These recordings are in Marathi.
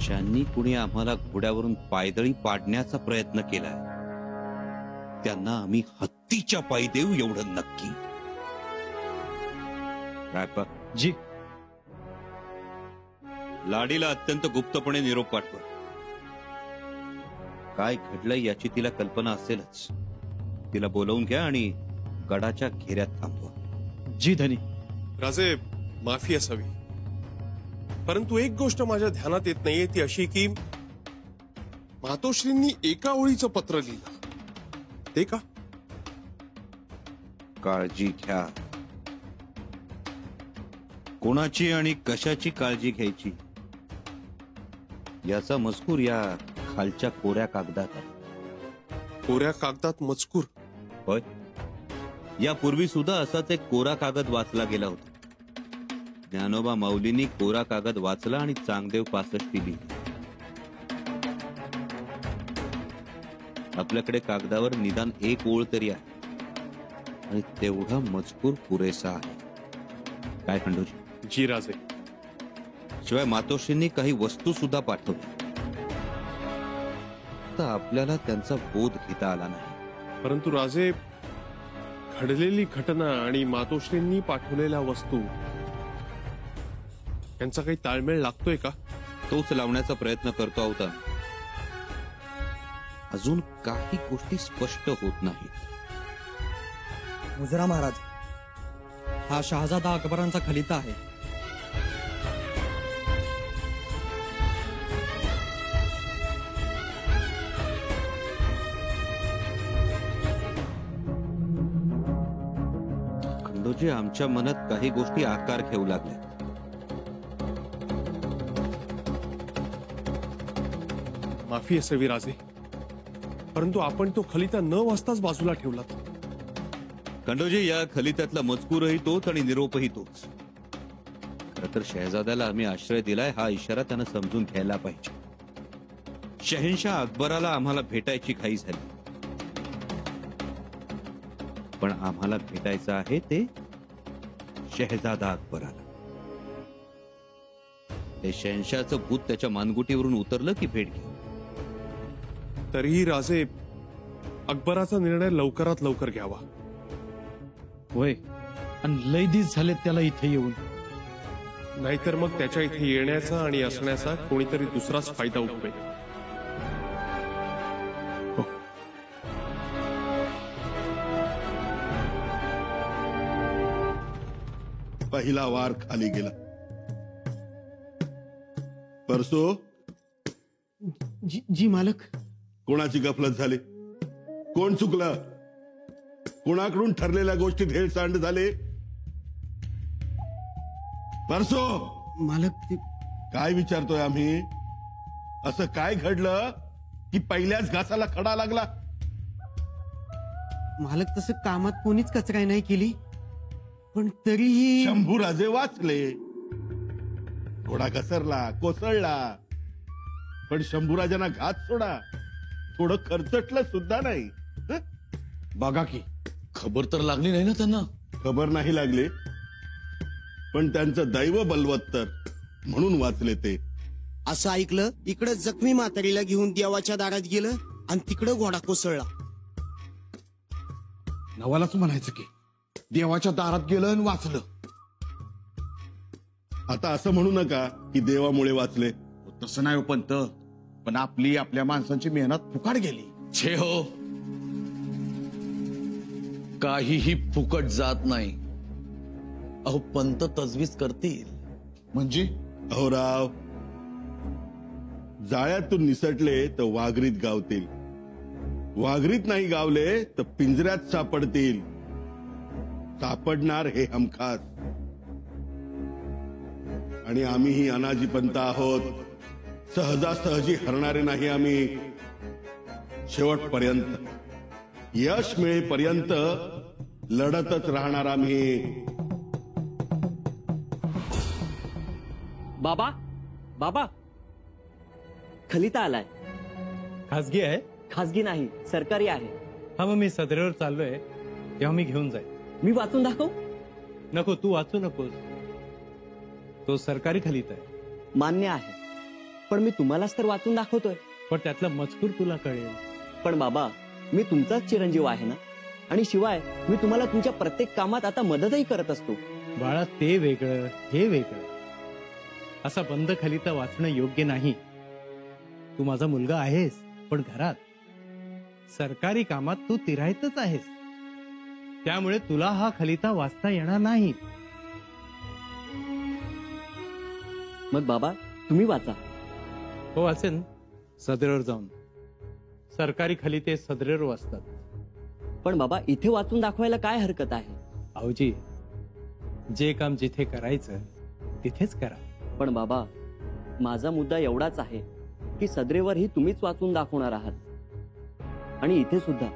ज्यांनी कुणी आम्हाला घोड्यावरून पायदळी पाडण्याचा प्रयत्न केलाय त्यांना आम्ही हत्तीच्या पायी देऊ एवढं नक्की. रायप्पा जी. लाडीला अत्यंत गुप्तपणे निरोप पाठवा. काय घडलंय याची तिला कल्पना असेलच. तिला बोलवून घ्या आणि गडाच्या घेऱ्यात थांबवा. जी धनी. राजे, माफी असावी, परंतु एक गोष्ट माझ्या ध्यानात येत नाहीये ती अशी की मातोश्रींनी एका ओळीचं पत्र लिहिलं ते का? काळजी घ्या. कोणाची आणि कशाची काळजी घ्यायची याचा मजकूर या खालच्या कोऱ्या कागदात आहे. कोऱ्या कागदात मजकूर? होय, यापूर्वी सुद्धा असाच एक कोरा कागद वाचला गेला होता. ज्ञानोबा माऊलींनी कोरा कागद वाचला आणि चांगदेव 65 लिहिली. आपल्याकडे कागदावर निदान एक ओळ तरी आहे आणि तेवढा मजकूर पुरेसा आहे. काय खंडोजी? जी राजे. शिवाय मातोश्रींनी काही वस्तू सुद्धा पाठवल्या. तर आपल्याला त्यांचा बोध घेता आला नाही. परंतु राजे, घडलेली घटना आणि मातोश्रींनी पाठवलेल्या वस्तू यांचा काही ताळमेळ लागतोय का? तोच लावण्याचा प्रयत्न करतो आहोत. अजून काही गोष्टी स्पष्ट होत नाहीत. मुजरा महाराज, हा शहाजादा अकबरांचा खलिता आहे. खंडोजी, आमच्या मनात काही गोष्टी आकार घेऊ लागल्या. माफी असावी राजे, परंतु आपण तो खलिता न वाचताच बाजूला ठेवलात. खंडोजी, या खलित्यातला मजकूरही तोच आणि निरोपही तोच. खरं तर शहजाद्याला आम्ही आश्रय दिलाय हा इशारा त्यानं समजून घ्यायला पाहिजे. शहेनशाह अकबराला आम्हाला भेटायची घाई झाली, पण आम्हाला भेटायचं आहे ते शहजादा अकबराला. ते शहेनशाहचं भूत त्याच्या मानगुटीवरून उतरलं की भेट घ्या. तरीही राजे, अकबराचा निर्णय लवकरात लवकर घ्यावा. होय, आणि लय दिस झाले त्याला इथे येऊन. नाहीतर मग त्याच्या इथे येण्याचा आणि असण्याचा कोणीतरी दुसराच फायदा उठवेल. पहिला वार खाली गेला. परसो जी मालक. कोणाची गफलत झाली? कोण चुकलं? कोणाकडून ठरलेल्या गोष्टीत हेळसांड झाले? परसो मालक, काय विचारतोय आम्ही? असं काय घडलं की पहिल्याच घासाला खडा लागला? मालक, तसं कामात कोणीच कचराई नाही केली, पण तरीही शंभूराजे वाचले. घोडा घसरला, कोसळला, पण शंभूराजांना घात सोडा थोडं खर्चटलं सुद्धा नाही. हं? बघा की, खबर तर लागली नाही ना त्यांना. खबर नाही लागली, पण त्यांचं दैव बलवत्तर म्हणून वाचले ते. असं ऐकलं, इकडं जखमी म्हातारीला घेऊन देवाच्या दारात गेलं आणि तिकडं घोडा कोसळला. नवालाच म्हणायचं की देवाच्या दारात गेलं आणि वाचलं. आता असं म्हणू नका की देवामुळे वाचले. तसं नाही हो पंत, पण आपली आपल्या माणसांची मेहनत फुकाट गेली. छे हो, काहीही फुकट जात नाही. अहो, पंत तजवीज करतील. म्हणजे अहो राव, जाळ्यातून निसटले तर वाघरीत गावतील, वाघरीत नाही गावले तर पिंजऱ्यात सापडतील. सापडणार हे हमखास. आणि आम्हीही अनाजी पंत आहोत. सहजासहजी हरणारे नाही आम्ही. शेवटपर्यंत, यश मिळेपर्यंत लढतच राहणार आम्ही. बाबा, बाबा, खलिता आलाय. खासगी आहे? खासगी नाही, सरकारी आहे. हा, मग मी सदरेवर चाललोय, तेव्हा मी घेऊन जाईल. मी वाचून दाखव? नको, तू वाचू नकोस. तो सरकारी खलिता आहे. मान्य आहे. पण मी तुम्हालाच तर वाचून दाखवतोय. पण त्यातला मजकूर तुला कळेल. पण बाबा, मी तुमचाच चिरंजीव आहे ना, आणि शिवाय मी तुम्हाला तुमच्या प्रत्येक कामात आता मदतही करत असतो. बाळा, ते वेगळं हे वेगळं. असा बंद खलिता वाचणं योग्य नाही. तू माझा मुलगा आहेस, पण घरात सरकारी कामात तू तिरायतच आहेस. त्यामुळे तुला हा खलिता वाचता येणार नाही. मग बाबा, तुम्ही वाचा. हो, वाचेन. सदरेवर जाऊन. सरकारी खलिते सदरेवर वाचतात. पण बाबा, इथे वाचून दाखवायला काय हरकत आहे? भाऊजी, जे काम जिथे करायचं तिथेच करा. पण बाबा, माझा मुद्दा एवढाच आहे की सदरेवरही तुम्हीच वाचून दाखवणार आहात, आणि इथे सुद्धा.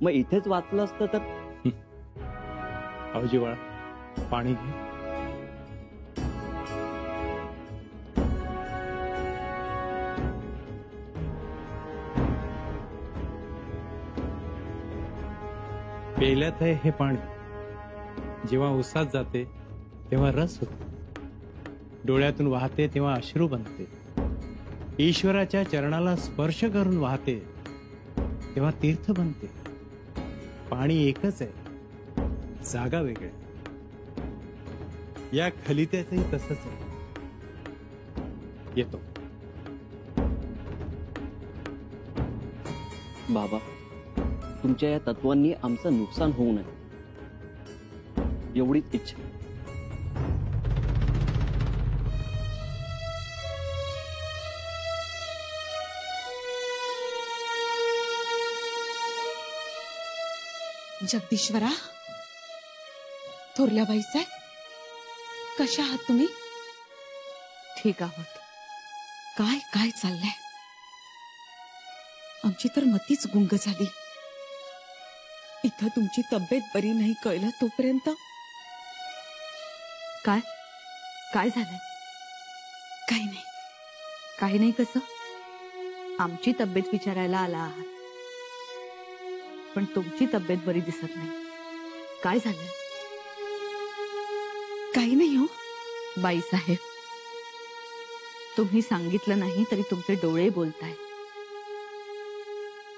मग इथेच वाचलं असतं तर. भाऊजी, बाळा, पाणी घे. पेल्यात आहे हे पाणी. जेव्हा उसात जाते तेव्हा रस होतो, डोळ्यातून वाहते तेव्हा अश्रू बनते, ईश्वराच्या चरणाला स्पर्श करून वाहते तेव्हा तीर्थ बनते. पाणी एकच आहे, जागा वेगळ्या. या खलित्याचंही तसंच आहे. येतो. बाबा, तुमच्या या तत्वांनी आमचं नुकसान होऊ नये एवढीच इच्छा. जगदीश्वरा, थोरल्याबाई साहेब, कशा आहात तुम्ही? ठीक आहोत. काय काय चाललंय? आमची तर मतीच गुंग झाली. इथं तुमची तब्येत बरी नाही कळलं तोपर्यंत. काय काय झालंय? काही नाही. काही नाही कसं? आमची तब्येत विचारायला आला आहात, पण तुमची तब्येत बरी दिसत नाही. काय झालंय? काही नाही हो बाईसाहेब, तुम्ही सांगितलं नाही तरी तुमचे डोळे बोलताय.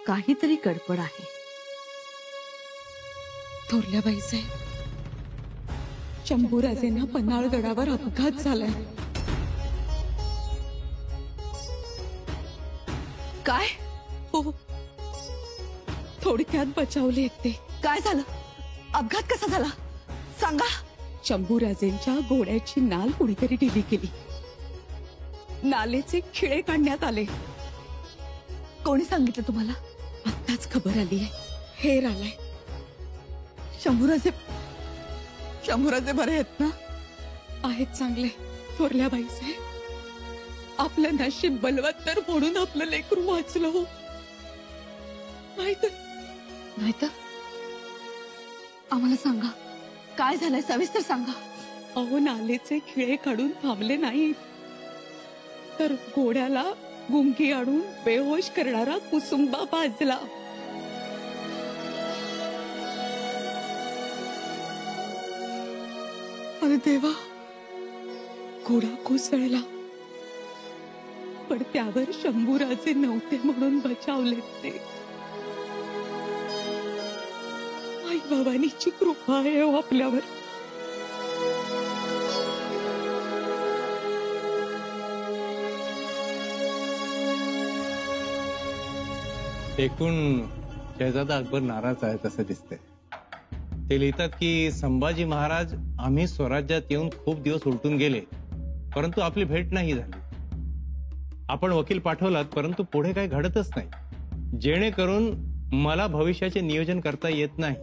काहीतरी गडबड आहे. थोरल्याबाई साहेब, शंभूराजेंना पन्हाळगडावर अपघात झालाय. काय? हो, थोडक्यात बचावले ते. काय झालं? अपघात कसा झाला सांगा. शंभूराजेंच्या घोड्याची नाल कुणीतरी ढिली केली. नालेचे खिळे काढण्यात आले. कोणी सांगितलं तुम्हाला? आत्ताच खबर आली आहे. हेर आलाय. शंभूराजे बरे आहेत ना? आहेत चांगले. थोरल्याबाई साहेब, आपलं नशीब बलवत्तर म्हणून आपलं लेकरू वाचलं हो. नाहीतर आम्हाला सांगा, काय झालंय सविस्तर सांगा. अहो, नालेचे खिळे काढून थांबले नाहीत तर घोड्याला गुंगी आणून बेहोश करणारा कुसुंबा भाजला. अरे देवा, घोडा कोसळला, पण त्यावर शंभूराजे नव्हते म्हणून बचावले ते. आई भवानीची कृपा आहे हो आपल्यावर. एकूण शहजादा अकबर नाराज आहे तसं दिसतंय. ते लिहितात की संभाजी महाराज आम्ही स्वराज्यात येऊन खूप दिवस उलटून गेले, परंतु आपली भेट नाही झाली. आपण वकील पाठवलात, परंतु पुढे काही घडतच नाही, जेणेकरून मला भविष्याचे नियोजन करता येत नाही.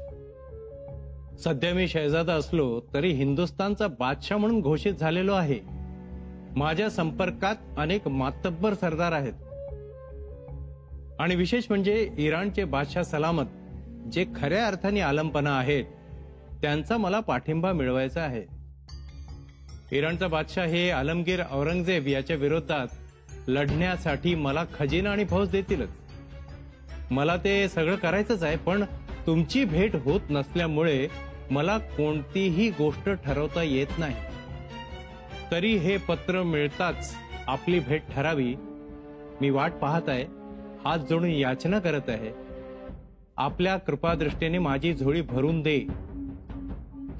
सध्या मी शहजादा असलो तरी हिंदुस्थानचा बादशाह म्हणून घोषित झालेलो आहे. माझ्या संपर्कात अनेक मातब्बर सरदार आहेत, आणि विशेष म्हणजे इराणचे बादशाह सलामत, जे खऱ्या अर्थाने आलमपणा आहेत, त्यांचा मला पाठिंबा मिळवायचा आहे. इराणचा बादशाह हे आलमगीर औरंगजेब याच्या विरोधात लढण्यासाठी मला खजिना आणि फौज देतीलच. मला ते सगळं करायचंच आहे, पण तुमची भेट होत नसल्यामुळे मला कोणतीही गोष्ट ठरवता येत नाही. तरी हे पत्र मिळताच आपली भेट ठरावी मी वाट पाहत आहे, हात जोडून याचना करत आहे. आपल्या कृपादृष्टीने माझी झोळी भरून दे,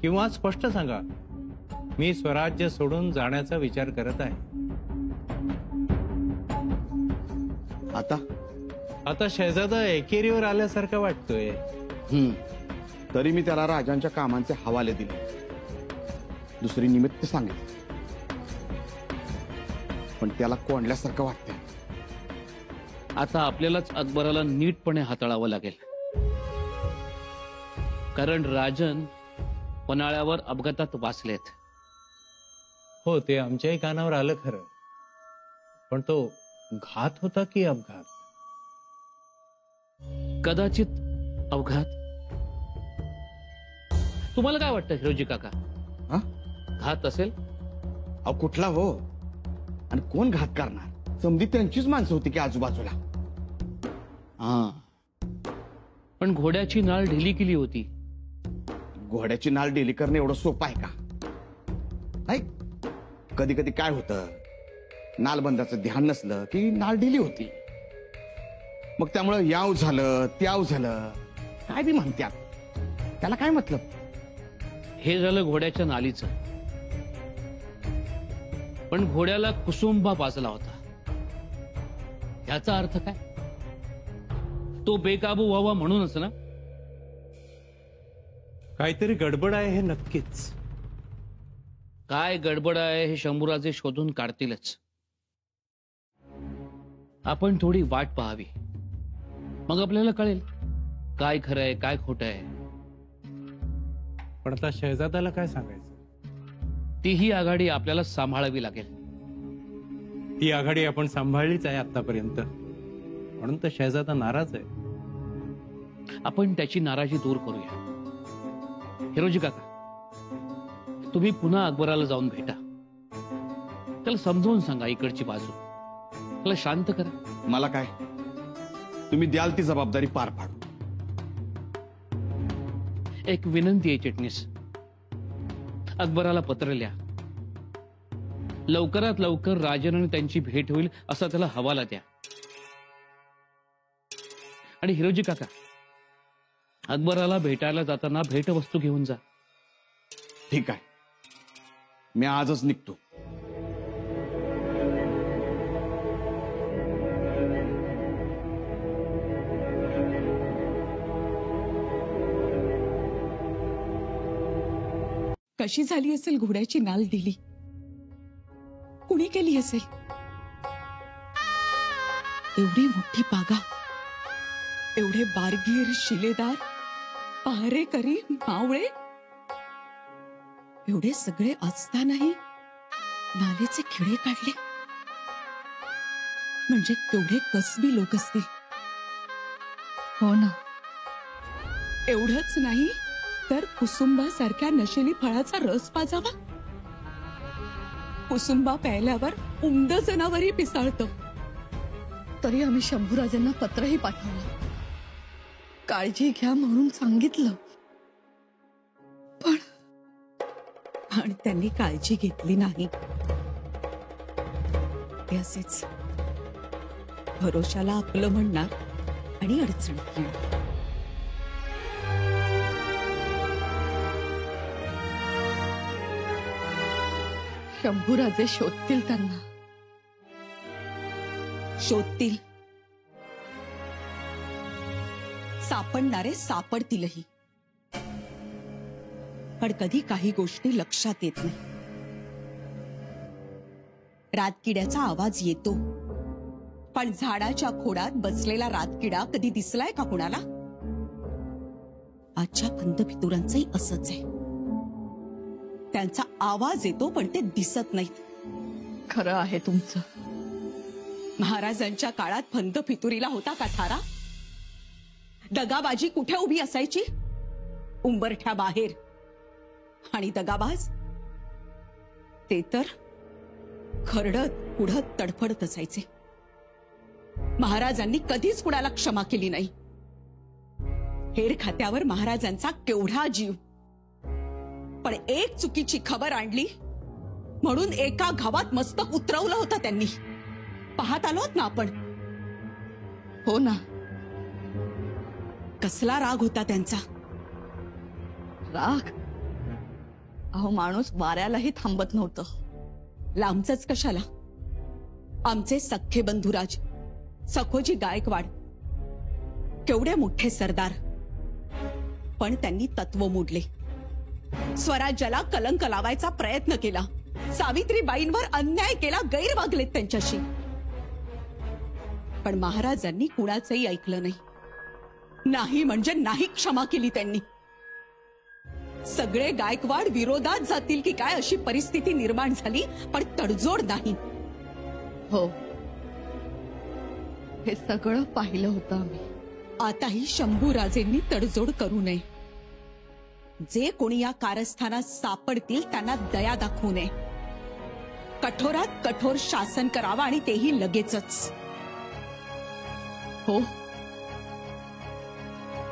किंवा स्पष्ट सांगा मी स्वराज्य सोडून जाण्याचा विचार करत आहे. आता शहजादा एकेरीवर आल्यासारखं वाटतोय. तरी मी त्याला राजांच्या कामांचे हवाले दिले. दुसरी निमित्त सांगितलं, पण त्याला कोंडल्यासारखं वाटतंय. आता आपल्यालाच अकबराला नीटपणे हाताळावं लागेल, कारण राजन पन्हाळ्यावर अपघातात वाचलेत. हो, ते आमच्याही कानावर आलं खरं, पण तो घात होता की अपघात? कदाचित अपघात. तुम्हाला काय वाटतं हिरोजी काका? घात असेल? अहो कुठला हो, आणि कोण घात करणार? समधी त्यांचीच माणसं होती की आजूबाजूला. पण घोड्याची नाळ ढिली केली होती. घोड्याची नाळ ढिली करणं एवढं सोपं आहे का? नाही, कधी कधी काय होतं, नालबंदाचं ध्यान नसलं की नाळ ढिली होती. मग त्यामुळे याव झालं त्याव झालं, काय बी म्हणतात, त्याला काय मतलब? हे झालं घोड्याच्या नालीचं. पण घोड्याला कुसुंबा पाजला होता. याचा अर्थ काय? तो बेकाबू व्हावा म्हणूनच ना? काहीतरी गडबड आहे हे नक्कीच. काय गडबड आहे हे शंभूराजे शोधून काढतीलच. आपण थोडी वाट पाहावी, मग आपल्याला कळेल काय खरं आहे काय खोटं आहे. पण आता शहजादाला काय सांगायचं? तीही आघाडी आपल्याला सांभाळावी लागेल. ती आघाडी आपण सांभाळलीच आहे आतापर्यंत, म्हणून तर शहजादा नाराज आहे. आपण त्याची नाराजी दूर करूया. हिरोजी काका, तुम्ही पुन्हा अकबराला जाऊन भेटा. त्याला समजावून सांगा इकडची बाजू. त्याला शांत करा. मला काय, तुम्ही द्याल ती जबाबदारी पार पाडू. एक विनंती आहे चिटणीस, अकबराला पत्र लिहा. लवकरात लवकर राजन आणि त्यांची भेट होईल असा त्याला हवाला द्या. आणि हिरोजी काका, अकबराला भेटायला जाताना भेटवस्तू घेऊन जा. ठीक आहे, मी आजच निघतो. कशी झाली असेल घोड्याची नाल ढिली? कुणी केली असेल? एवढी मोठी बागा, एवढे बारगीर शिलेदार, पहारेकरी, मावळे, एवढे सगळे असतानाही नालेचे खिळे काढले. म्हणजे केवढे कसबी लोक असतील. हो ना. एवढंच नाही तर कुसुंबासारख्या नशेली फळाचा रस पाजावा. कुसुंबा प्यायल्यावर उमद जनावरही पिसाळतं. तरी आम्ही शंभूराजांना पत्रही पाठवलं, काळजी घ्या म्हणून सांगितलं, पण त्यांनी काळजी घेतली नाही. ते असेच भरोशाला आपलं म्हणणार आणि अडचणीत येणार. शंभूराजे शोधतील त्यांना. शोधतील, सापडणारे सापडतीलही. पण कधी काही गोष्टी लक्षात येत नाही. रातकिड्याचा आवाज येतो, पण झाडाच्या खोडात बसलेला रातकिडा कधी दिसलाय का कुणाला? आजच्या पंतपितुरांचंही असंच आहे. त्यांचा आवाज येतो पण ते दिसत नाहीत. खरं आहे तुमचं. महाराजांच्या काळात फंत फितुरीला होता का थारा? दगाबाजी कुठे उभी असायची? उंबरठ्या बाहेर. आणि दगाबाज ते तर खरडत पुढत तडफडत असायचे. महाराजांनी कधीच कुणाला क्षमा केली नाही. हेर खात्यावर महाराजांचा केवढा जीव, पण एक चुकीची खबर आणली म्हणून एका घावात मस्तक उतरवलं होतं त्यांनी. पाहत आलोत ना आपण. हो ना. कसला राग होता त्यांचा. राग? अहो, माणूस वाऱ्यालाही थांबत नव्हतं. लांबच कशाला. आमचे सख्खे बंधुराज सखोजी गायकवाड केवढे मोठे सरदार, पण त्यांनी तत्व मोडले. स्वराज्याला कलंक लावायचा प्रयत्न केला. सावित्रीबाईंवर अन्याय केला, गैर वागलेत त्यांच्याशी. पण महाराजांनी कुणाचंही ऐकलं नाही. नाही म्हणजे नाही क्षमा केली त्यांनी. सगळे गायकवाड विरोधात जातील की काय अशी परिस्थिती निर्माण झाली, पण तडजोड नाही. हो, हे सगळं पाहिलं होतं आम्ही. आताही शंभूराजेंनी तडजोड करू नये. जे कोणी या कारस्थानात सापडतील त्यांना दया दाखवू नये. कठोरात कठोर शासन करावं आणि तेही लगेचच. हो,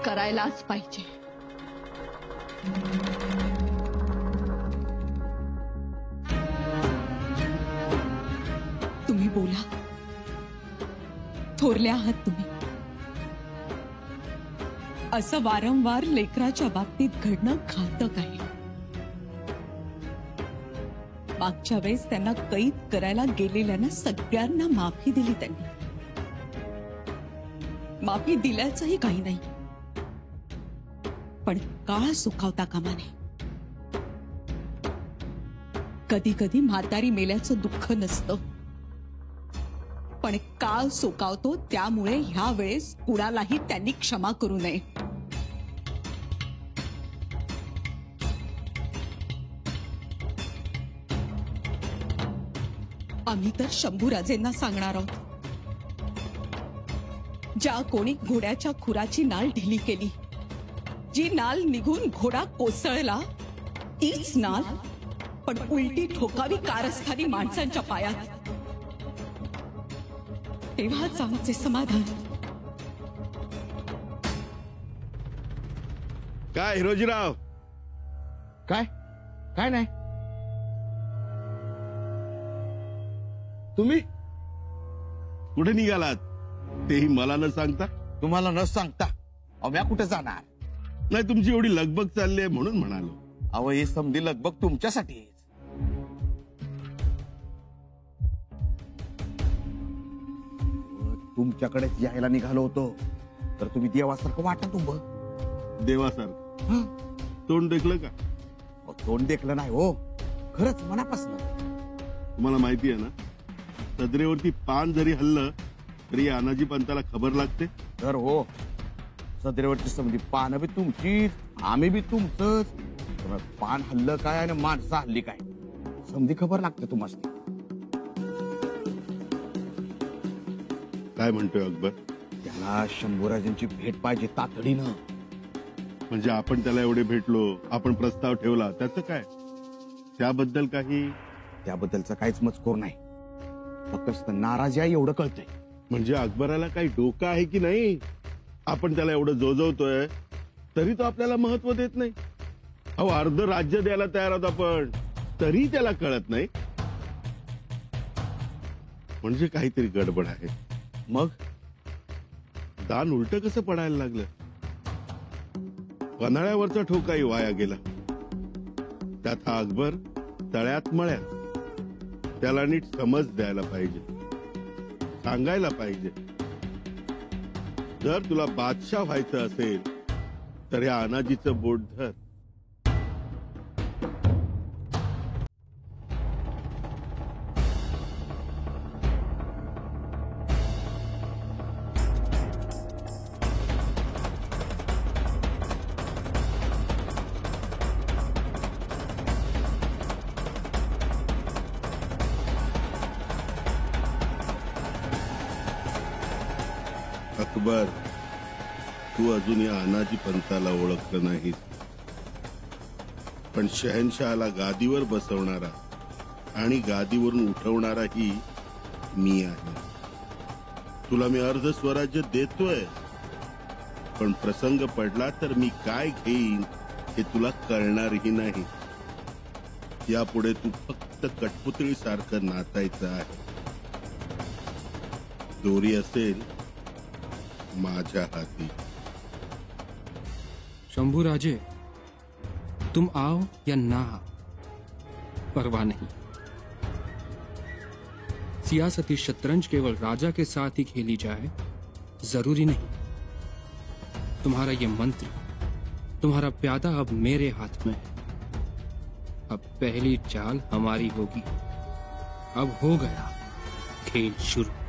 करायलाच पाहिजे. तुम्ही बोला. थोरले आहात तुम्ही. असं वारंवार लेकराच्या बाबतीत घडणं घातक आहे. मागच्या वेळेस त्यांना कैद करायला गेलेल्यांना सगळ्यांना माफी दिली त्यांनी. माफी दिल्याचंही काही नाही, पण काळ सुखावता कामा नये. कधी कधी म्हातारी मेल्याचं दुःख नसतं, पण काळ सुकावतो. त्यामुळे ह्या वेळेस कुणालाही त्यांनी क्षमा करू नये. आम्ही तर शंभूराजेंना सांगणार आहोत. ज्या कोणी घोड्याच्या खुराची नाल ढिली केली, जी नाल निघून घोडा कोसळला, तीच नाल पण उलटी ठोकावी कारस्थानी माणसांच्या पायात. तेव्हाच आमचे समाधान. काय हिरोजीराव? काय काय नाही. तुम्ही कुठे निघालात तेही मला न सांगता? तुम्हाला न सांगता अव्या कुठे जाणार? नाही, तुमची एवढी लगबग चालली आहे म्हणून म्हणालो. अहो, हे समधी लगबग तुमच्यासाठी. तुमच्याकडेच यायला निघालो होतो तर तुम्ही देवासारखं वाटत उभं. देवासारखं? तोंड देखलं का? तोंड देखलं नाही हो, खरंच मनापासून. तुम्हाला माहिती आहे ना, सदरेवरती पान जरी हल्लं तरी अनाजी पंताला खबर लागते. तर हो, सदरेवरची समधी पानं बी तुमचीच, आम्ही बी तुमचंच. पान हल्लं काय आणि माणसं हल्ली काय, समधी खबर लागते तुम्हाला. काय म्हणतोय अकबर? त्याला शंभूराजांची भेट पाहिजे तातडीनं. म्हणजे आपण त्याला एवढे भेटलो, आपण प्रस्ताव ठेवला, त्याचं काय? त्याबद्दल काही? त्याबद्दलचा काहीच मजकूर नाही, फक्त नाराजी आहे एवढं कळतंय. म्हणजे अकबराला काही डोकं आहे की नाही? आपण त्याला एवढं जोजवतोय तरी तो आपल्याला महत्व देत नाही. अहो, अर्ध राज्य द्यायला तयार आहोत आपण, तरी त्याला कळत नाही. म्हणजे काहीतरी गडबड आहे. मग दान उलट कसं पडायला लागलं? पन्हाळ्यावरचा ठोकाही वाया गेला. त्यात हा अकबर तळ्यात मळ्यात. त्याला नीट समज द्यायला पाहिजे, सांगायला पाहिजे. जर तुला बादशाह व्हायचं असेल तर या अनाजीचं बोट धर. अकबर, तू अजून या अनाजी पंताला ओळखलं नाहीस, पण शहनशहाला गादीवर बसवणारा आणि गादीवरून उठवणाराही मी आहे. तुला मी अर्ध स्वराज्य देतोय, पण प्रसंग पडला तर मी काय घेईन हे तुला कळणारही नाही. यापुढे तू फक्त फक्त कठपुतळी सारखं नाचायचं आहे. दोरी असेल माझ्या हाती. शंभू राजे, तुम आओ या ना आओ, परवाह नहीं. सियासती शतरंज केवल राजा के साथ ही खेली जाए जरूरी नहीं. तुम्हारा ये मंत्री, तुम्हारा प्यादा अब मेरे हाथ में है. अब पहली चाल हमारी होगी. अब हो गया खेल शुरू.